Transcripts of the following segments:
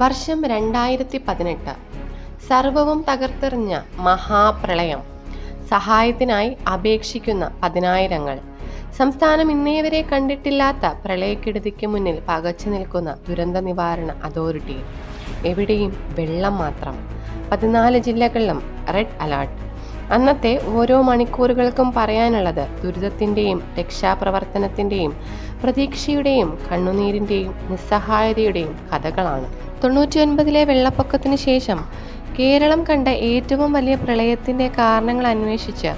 വർഷം 2018. സർവവും തകർത്തെറിഞ്ഞ മഹാപ്രളയം. സഹായത്തിനായി അപേക്ഷിക്കുന്ന പതിനായിരങ്ങൾ. സംസ്ഥാനം ഇന്നേവരെ കണ്ടിട്ടില്ലാത്ത പ്രളയക്കെടുതിക്ക് മുന്നിൽ പകച്ചു നിൽക്കുന്ന ദുരന്ത നിവാരണ അതോറിറ്റി. എവിടെയും വെള്ളം മാത്രം. 14 ജില്ലകളിലും റെഡ് അലേർട്ട്. അന്നത്തെ ഓരോ മണിക്കൂറുകൾക്കും പറയാനുള്ളത് ദുരിതത്തിൻ്റെയും രക്ഷാപ്രവർത്തനത്തിൻ്റെയും പ്രതീക്ഷയുടെയും കണ്ണുനീരിൻ്റെയും നിസ്സഹായതയുടെയും കഥകളാണ്. 99-ലെ വെള്ളപ്പൊക്കത്തിന് ശേഷം കേരളം കണ്ട ഏറ്റവും വലിയ പ്രളയത്തിൻ്റെ കാരണങ്ങൾ അന്വേഷിച്ച്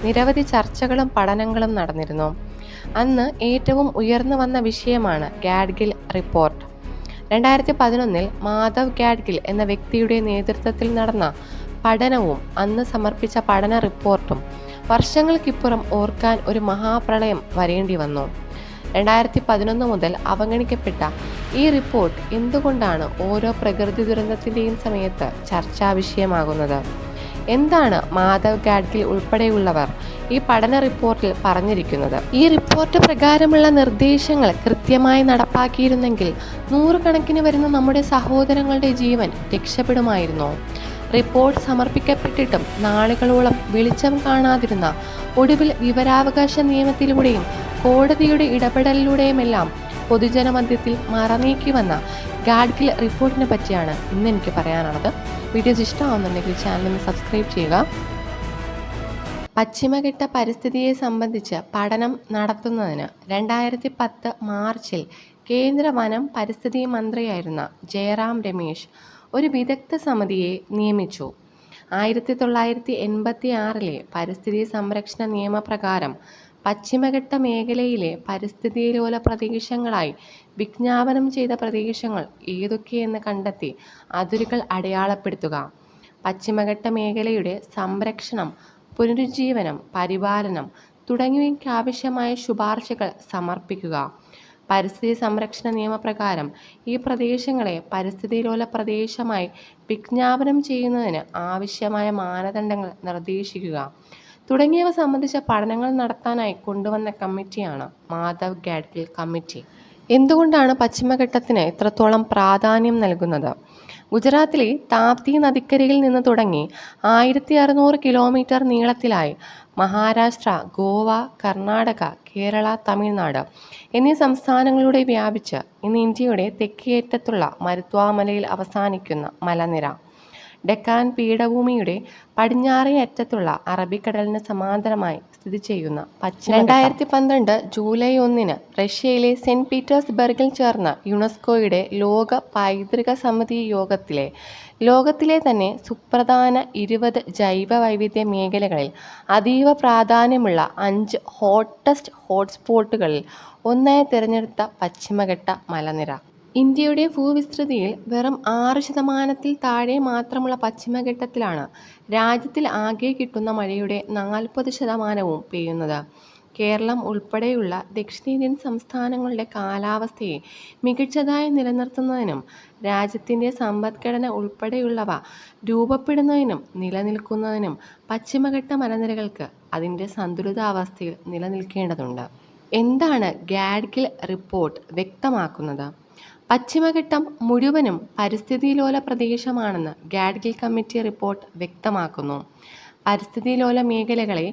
നിരവധി ചർച്ചകളും പഠനങ്ങളും നടന്നിരുന്നു. അന്ന് ഏറ്റവും ഉയർന്നു വന്ന വിഷയമാണ് ഗാഡ്ഗിൽ റിപ്പോർട്ട്. 2011-ൽ മാധവ് ഗാഡ്ഗിൽ എന്ന വ്യക്തിയുടെ നേതൃത്വത്തിൽ നടന്ന പഠനവും അന്ന് സമർപ്പിച്ച പഠന റിപ്പോർട്ടും വർഷങ്ങൾക്കിപ്പുറം ഓർക്കാൻ ഒരു മഹാപ്രളയം വരേണ്ടി വന്നു. 2011 മുതൽ അവഗണിക്കപ്പെട്ട ഈ റിപ്പോർട്ട് എന്തുകൊണ്ടാണ് ഓരോ പ്രകൃതി ദുരന്തത്തിൻ്റെയും സമയത്ത് ചർച്ചാ വിഷയമാകുന്നത്? എന്താണ് മാധവ് ഗാഡ്ഗിൽ ഉൾപ്പെടെയുള്ളവർ ഈ പഠന റിപ്പോർട്ടിൽ പറഞ്ഞിരിക്കുന്നത്? ഈ റിപ്പോർട്ട് പ്രകാരമുള്ള നിർദ്ദേശങ്ങൾ കൃത്യമായി നടപ്പാക്കിയിരുന്നെങ്കിൽ നൂറുകണക്കിന് വരുന്ന നമ്മുടെ സഹോദരങ്ങളുടെ ജീവൻ രക്ഷപ്പെടുമായിരുന്നോ? റിപ്പോർട്ട് സമർപ്പിക്കപ്പെട്ടിട്ടും നാളുകളോളം വെളിച്ചം കാണാതിരുന്ന, ഒടുവിൽ വിവരാവകാശ നിയമത്തിലൂടെയും കോടതിയുടെ ഇടപെടലിലൂടെയുമെല്ലാം പൊതുജനമധ്യത്തിൽ മറനീക്കി വന്ന ഗാഡ്ഗിൽ റിപ്പോർട്ടിനെ പറ്റിയാണ് ഇന്ന് എനിക്ക് പറയാനുള്ളത്. വീഡിയോസ് ഇഷ്ടമാവുന്നുണ്ടെങ്കിൽ ചാനൽ സബ്സ്ക്രൈബ് ചെയ്യുക. പശ്ചിമഘട്ട പരിസ്ഥിതിയെ സംബന്ധിച്ച് പഠനം നടത്തുന്നതിന് 2010 മാർച്ചിൽ കേന്ദ്ര വനം പരിസ്ഥിതി മന്ത്രിയായിരുന്ന ജയറാം രമേശ് ഒരു വിദഗ്ധ സമിതിയെ നിയമിച്ചു. 1986-ലെ പരിസ്ഥിതി സംരക്ഷണ നിയമപ്രകാരം പശ്ചിമഘട്ട മേഖലയിലെ പരിസ്ഥിതിലോല പ്രദേശങ്ങളായി വിജ്ഞാപനം ചെയ്ത പ്രദേശങ്ങൾ ഏതൊക്കെയെന്ന് കണ്ടെത്തി അതിരുകൾ അടയാളപ്പെടുത്തുക, പശ്ചിമഘട്ട മേഖലയുടെ സംരക്ഷണം, പുനരുജ്ജീവനം, പരിപാലനം തുടങ്ങിയവയ്ക്കാവശ്യമായ ശുപാർശകൾ സമർപ്പിക്കുക. പരിസ്ഥിതി സംരക്ഷണ നിയമപ്രകാരം ഈ പ്രദേശങ്ങളെ പരിസ്ഥിതിലോല പ്രദേശമായി വിജ്ഞാപനം ചെയ്യുന്നതിന് ആവശ്യമായ മാനദണ്ഡങ്ങൾ നിർദ്ദേശിക്കുക തുടങ്ങിയവ സംബന്ധിച്ച പഠനങ്ങൾ നടത്താനായി കൊണ്ടുവന്ന കമ്മിറ്റിയാണ് മാധവ് ഗാഡ്ഗിൽ കമ്മിറ്റി. എന്തുകൊണ്ടാണ് പശ്ചിമഘട്ടത്തിന് ഇത്രത്തോളം പ്രാധാന്യം നൽകുന്നത്? ഗുജറാത്തിലെ താപ്തി നദിക്കരയിൽ നിന്ന് തുടങ്ങി 1600 കിലോമീറ്റർ നീളത്തിലായി മഹാരാഷ്ട്ര, ഗോവ, കർണാടക, കേരള, തമിഴ്നാട് എന്നീ സംസ്ഥാനങ്ങളിലൂടെ വ്യാപിച്ച് ഇന്ന് ഇന്ത്യയുടെ തെക്കേയറ്റത്തുള്ള മരുത്വാമലയിൽ അവസാനിക്കുന്ന മലനിര, ഡെക്കാൻ പീഠഭൂമിയുടെ പടിഞ്ഞാറേ അറ്റത്തുള്ള അറബിക്കടലിന് സമാന്തരമായി സ്ഥിതി ചെയ്യുന്ന 2012 ജൂലൈ 1 റഷ്യയിലെ സെന്റ് പീറ്റേഴ്സ്ബർഗിൽ ചേർന്ന യുനെസ്കോയുടെ ലോക പൈതൃക സമിതി യോഗത്തിലെ ലോകത്തിലെ തന്നെ സുപ്രധാന 20 ജൈവ വൈവിധ്യ മേഖലകളിൽ അതീവ പ്രാധാന്യമുള്ള 5 ഹോട്ടസ്റ്റ് ഹോട്ട്സ്പോട്ടുകളിൽ ഒന്നായി തിരഞ്ഞെടുത്ത പശ്ചിമഘട്ട മലനിര. ഇന്ത്യയുടെ ഭൂവിസ്തൃതിയിൽ വെറും 6% താഴെ മാത്രമുള്ള പശ്ചിമഘട്ടത്തിലാണ് രാജ്യത്തിൽ ആകെ കിട്ടുന്ന മഴയുടെ 40% പെയ്യുന്നത്. കേരളം ഉൾപ്പെടെയുള്ള ദക്ഷിണേന്ത്യൻ സംസ്ഥാനങ്ങളുടെ കാലാവസ്ഥയെ മികച്ചതായി നിലനിർത്തുന്നതിനും രാജ്യത്തിൻ്റെ സമ്പദ്ഘടന ഉൾപ്പെടെയുള്ളവ രൂപപ്പെടുന്നതിനും നിലനിൽക്കുന്നതിനും പശ്ചിമഘട്ട മലനിരകൾക്ക് അതിൻ്റെ സന്തുലിതാവസ്ഥയിൽ നിലനിൽക്കേണ്ടതുണ്ട്. എന്താണ് ഗാഡ്ഗിൽ റിപ്പോർട്ട് വ്യക്തമാക്കുന്നത്? പശ്ചിമഘട്ടം മുഴുവനും പരിസ്ഥിതിലോല പ്രദേശമാണെന്ന് ഗാഡ്ഗിൽ കമ്മിറ്റി റിപ്പോർട്ട് വ്യക്തമാക്കുന്നു. പരിസ്ഥിതിലോല മേഖലകളെ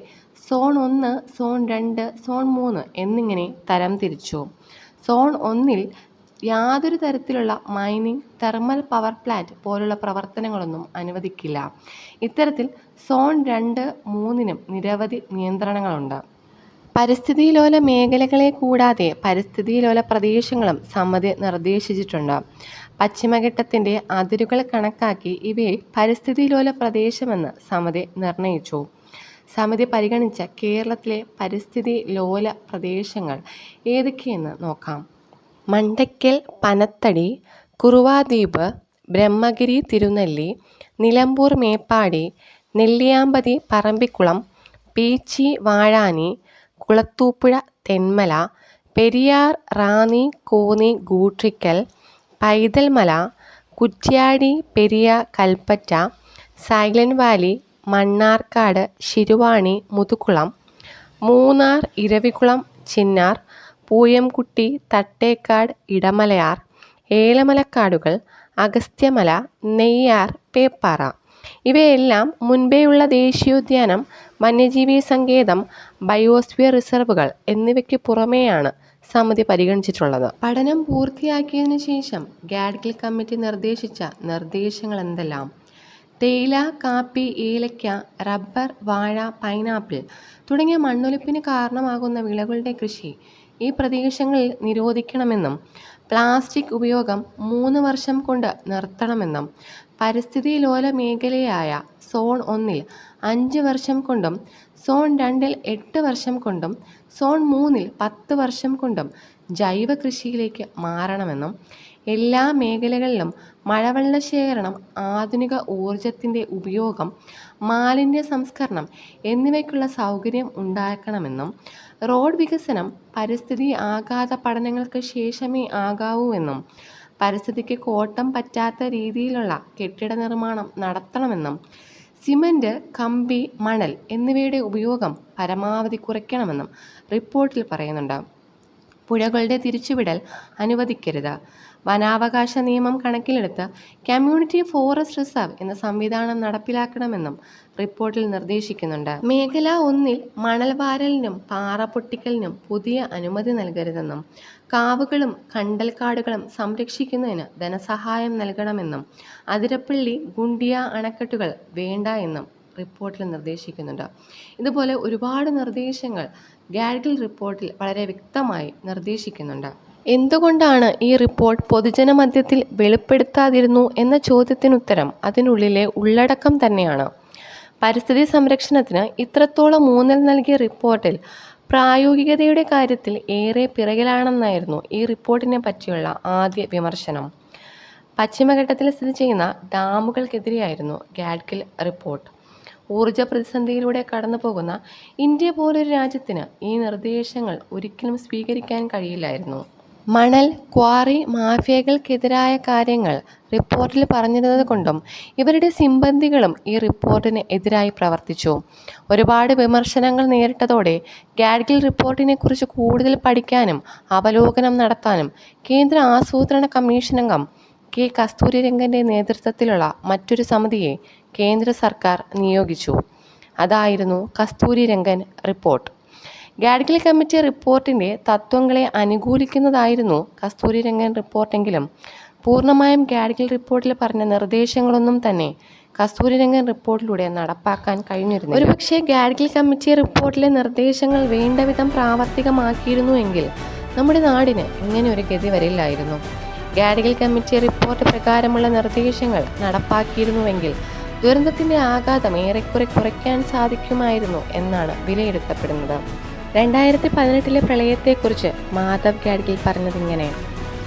സോൺ 1, സോൺ 2, സോൺ 3 എന്നിങ്ങനെ തരംതിരിച്ചു. സോൺ 1-ൽ യാതൊരു തരത്തിലുള്ള മൈനിങ്, തെർമൽ പവർ പ്ലാന്റ് പോലുള്ള പ്രവർത്തനങ്ങളൊന്നും അനുവദിക്കില്ല. ഇത്തരത്തിൽ സോൺ 2, 3-നും നിരവധി നിയന്ത്രണങ്ങളുണ്ട്. പരിസ്ഥിതിലോല മേഖലകളെ കൂടാതെ പരിസ്ഥിതിലോല പ്രദേശങ്ങളും സമിതി നിർദ്ദേശിച്ചിട്ടുണ്ട്. പശ്ചിമഘട്ടത്തിൻ്റെ അതിരുകൾ കണക്കാക്കി ഇവയെ പരിസ്ഥിതിലോല പ്രദേശമെന്ന് സമിതി നിർണയിച്ചു. സമിതി പരിഗണിച്ച കേരളത്തിലെ പരിസ്ഥിതി ലോല പ്രദേശങ്ങൾ ഏതൊക്കെയെന്ന് നോക്കാം. മണ്ടയ്ക്കൽ, പനത്തടി, കുറുവാദ്വീപ്, ബ്രഹ്മഗിരി, തിരുനെല്ലി, നിലമ്പൂർ, മേപ്പാടി, നെല്ലിയാമ്പതി, പറമ്പിക്കുളം, പീച്ചി, വാഴാനി, കുളത്തൂപ്പുഴ, തെന്മല, പെരിയാർ, റാന്നി, കോന്നി, ഗൂഡ്രിക്കൽ, പൈതൽമല, കുറ്റ്യാടി, പെരിയ, കൽപ്പറ്റ, സൈലന്റ് വാലി, മണ്ണാർക്കാട്, ശിരുവാണി, മുതുകുളം, മൂന്നാർ, ഇരവികുളം, ചിന്നാർ, പൂയംകുട്ടി, തട്ടേക്കാട്, ഇടമലയാർ, ഏലമലക്കാടുകൾ, അഗസ്ത്യമല, നെയ്യാർ, പേപ്പാറ ഇവയെല്ലാം മുൻപേയുള്ള ദേശീയോദ്യാനം, വന്യജീവി സങ്കേതം, ബയോസ്ഫിയർ റിസർവുകൾ എന്നിവയ്ക്ക് പുറമെയാണ് സമിതി പരിഗണിച്ചിട്ടുള്ളത്. പഠനം പൂർത്തിയാക്കിയതിനു ശേഷം ഗാഡ്ഗിൽ കമ്മിറ്റി നിർദ്ദേശിച്ച നിർദ്ദേശങ്ങൾ എന്തെല്ലാം? തേയില, കാപ്പി, ഏലയ്ക്ക, റബ്ബർ, വാഴ, പൈനാപ്പിൾ തുടങ്ങിയ മണ്ണൊലിപ്പിന് കാരണമാകുന്ന വിളകളുടെ കൃഷി ഈ പ്രദേശങ്ങളിൽ നിരോധിക്കണമെന്നും പ്ലാസ്റ്റിക് ഉപയോഗം 3 വർഷം കൊണ്ട് നിർത്തണമെന്നും പരിസ്ഥിതി ലോല മേഖലയായ സോൺ 1-ൽ 5 വർഷം കൊണ്ടും സോൺ 2-ൽ 8 വർഷം കൊണ്ടും സോൺ 3-ൽ 10 വർഷം കൊണ്ടും ജൈവ കൃഷിയിലേക്ക് മാറണമെന്നും എല്ലാ മേഖലകളിലും മഴവെള്ള ശേഖരണം, ആധുനിക ഊർജത്തിൻ്റെ ഉപയോഗം, മാലിന്യ സംസ്കരണം എന്നിവയ്ക്കുള്ള സൗകര്യം ഉണ്ടാക്കണമെന്നും റോഡ് വികസനം പരിസ്ഥിതി ആഘാത പഠനങ്ങൾക്ക് ശേഷമേ ആകാവൂ എന്നും പരിസ്ഥിതിക്ക് കോട്ടം പറ്റാത്ത രീതിയിലുള്ള കെട്ടിട നിർമ്മാണം നടത്തണമെന്നും സിമന്റ്, കമ്പി, മണൽ എന്നിവയുടെ ഉപയോഗം പരമാവധി കുറയ്ക്കണമെന്നും റിപ്പോർട്ടിൽ പറയുന്നുണ്ട്. പുഴകളുടെ തിരിച്ചുവിടൽ അനുവദിക്കരുത്. വനാവകാശ നിയമം കണക്കിലെടുത്ത് കമ്മ്യൂണിറ്റി ഫോറസ്റ്റ് റിസർവ് എന്ന സംവിധാനം നടപ്പിലാക്കണമെന്നും റിപ്പോർട്ടിൽ നിർദ്ദേശിക്കുന്നുണ്ട്. മേഖല 1-ൽ മണൽവാരലിനും പാറ പൊട്ടിക്കലിനും പുതിയ അനുമതി നൽകരുതെന്നും കാവുകളും കണ്ടൽക്കാടുകളും സംരക്ഷിക്കുന്നതിന് ധനസഹായം നൽകണമെന്നും അതിരപ്പള്ളി, ഗുണ്ടിയ അണക്കെട്ടുകൾ വേണ്ട എന്നും റിപ്പോർട്ടിൽ നിർദ്ദേശിക്കുന്നുണ്ട്. ഇതുപോലെ ഒരുപാട് നിർദ്ദേശങ്ങൾ ഗാഡ്ഗിൽ റിപ്പോർട്ടിൽ വളരെ വ്യക്തമായി നിർദ്ദേശിക്കുന്നുണ്ട്. എന്തുകൊണ്ടാണ് ഈ റിപ്പോർട്ട് പൊതുജനമധ്യത്തിൽ വെളിപ്പെടുത്താതിരുന്നു എന്ന ചോദ്യത്തിനുത്തരം അതിനുള്ളിലെ ഉള്ളടക്കം തന്നെയാണ്. പരിസ്ഥിതി സംരക്ഷണത്തിന് ഇത്രത്തോളം ഊന്നൽ നൽകിയ റിപ്പോർട്ടിൽ പ്രായോഗികതയുടെ കാര്യത്തിൽ ഏറെ പിറകിലാണെന്നായിരുന്നു ഈ റിപ്പോർട്ടിനെ പറ്റിയുള്ള ആദ്യ വിമർശനം. പശ്ചിമഘട്ടത്തിൽ സ്ഥിതി ചെയ്യുന്ന ഡാമുകൾക്കെതിരെയായിരുന്നു ഗാഡ്ഗിൽ റിപ്പോർട്ട്. ഊർജ പ്രതിസന്ധിയിലൂടെ കടന്നു പോകുന്ന ഇന്ത്യ പോലൊരു രാജ്യത്തിന് ഈ നിർദ്ദേശങ്ങൾ ഒരിക്കലും സ്വീകരിക്കാൻ കഴിയില്ലായിരുന്നു. മണൽ ക്വാറി മാഫിയകൾക്കെതിരായ കാര്യങ്ങൾ റിപ്പോർട്ടിൽ പറഞ്ഞിരുന്നത് കൊണ്ടും ഇവരുടെ സിംബന്ധികളും ഈ റിപ്പോർട്ടിന് എതിരായി പ്രവർത്തിച്ചു. ഒരുപാട് വിമർശനങ്ങൾ നേരിട്ടതോടെ ഗാഡ്ഗിൽ റിപ്പോർട്ടിനെക്കുറിച്ച് കൂടുതൽ പഠിക്കാനും അവലോകനം നടത്താനും കേന്ദ്ര ആസൂത്രണ കമ്മീഷൻ അംഗം കെ കസ്തൂരിരംഗൻ്റെ നേതൃത്വത്തിലുള്ള മറ്റൊരു സമിതിയെ കേന്ദ്ര സർക്കാർ നിയോഗിച്ചു. അതായിരുന്നു കസ്തൂരിരംഗൻ റിപ്പോർട്ട്. ഗാഡ്ഗിൽ കമ്മിറ്റി റിപ്പോർട്ടിൻ്റെ തത്വങ്ങളെ അനുകൂലിക്കുന്നതായിരുന്നു കസ്തൂരിരംഗൻ റിപ്പോർട്ടെങ്കിലും പൂർണ്ണമായും ഗാഡ്ഗിൽ റിപ്പോർട്ടിൽ പറഞ്ഞ നിർദ്ദേശങ്ങളൊന്നും തന്നെ കസ്തൂരിരംഗൻ റിപ്പോർട്ടിലൂടെ നടപ്പാക്കാൻ കഴിഞ്ഞിരുന്നു. ഒരുപക്ഷെ ഗാഡ്ഗിൽ കമ്മിറ്റി റിപ്പോർട്ടിലെ നിർദ്ദേശങ്ങൾ വേണ്ടവിധം പ്രാവർത്തികമാക്കിയിരുന്നുവെങ്കിൽ നമ്മുടെ നാടിന് ഇങ്ങനെ ഒരു ഗതി വരില്ലായിരുന്നു. ഗാഡ്ഗിൽ കമ്മിറ്റി റിപ്പോർട്ട് പ്രകാരമുള്ള നിർദ്ദേശങ്ങൾ നടപ്പാക്കിയിരുന്നുവെങ്കിൽ ദുരന്തത്തിൻ്റെ ആഘാതം ഏറെക്കുറെ കുറയ്ക്കാൻ സാധിക്കുമായിരുന്നു എന്നാണ് വിലയിരുത്തപ്പെടുന്നത്. 2018 പ്രളയത്തെക്കുറിച്ച് മാധവ് ഗാഡ്ഗിൽ പറഞ്ഞതിങ്ങനെ: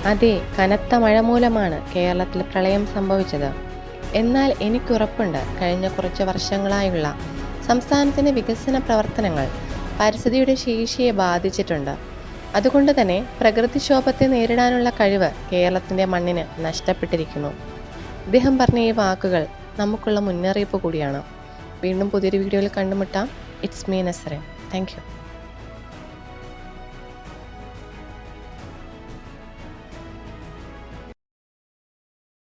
അതെ, കനത്ത മഴ മൂലമാണ് കേരളത്തിൽ പ്രളയം സംഭവിച്ചത്. എന്നാൽ എനിക്കുറപ്പുണ്ട്, കഴിഞ്ഞ കുറച്ച് വർഷങ്ങളായുള്ള സംസ്ഥാനത്തിൻ്റെ വികസന പ്രവർത്തനങ്ങൾ പരിസ്ഥിതിയുടെ ശേഷിയെ ബാധിച്ചിട്ടുണ്ട്. അതുകൊണ്ട് തന്നെ പ്രകൃതിക്ഷോഭത്തെ നേരിടാനുള്ള കഴിവ് കേരളത്തിൻ്റെ മണ്ണിന് നഷ്ടപ്പെട്ടിരിക്കുന്നു. ഇദ്ദേഹം പറഞ്ഞ ഈ വാക്കുകൾ നമുക്കുള്ള മുന്നറിയിപ്പ് കൂടിയാണ്. വീണ്ടും പുതിയൊരു വീഡിയോയിൽ കണ്ടുമുട്ടാം. It's me Nasrin. Thank you.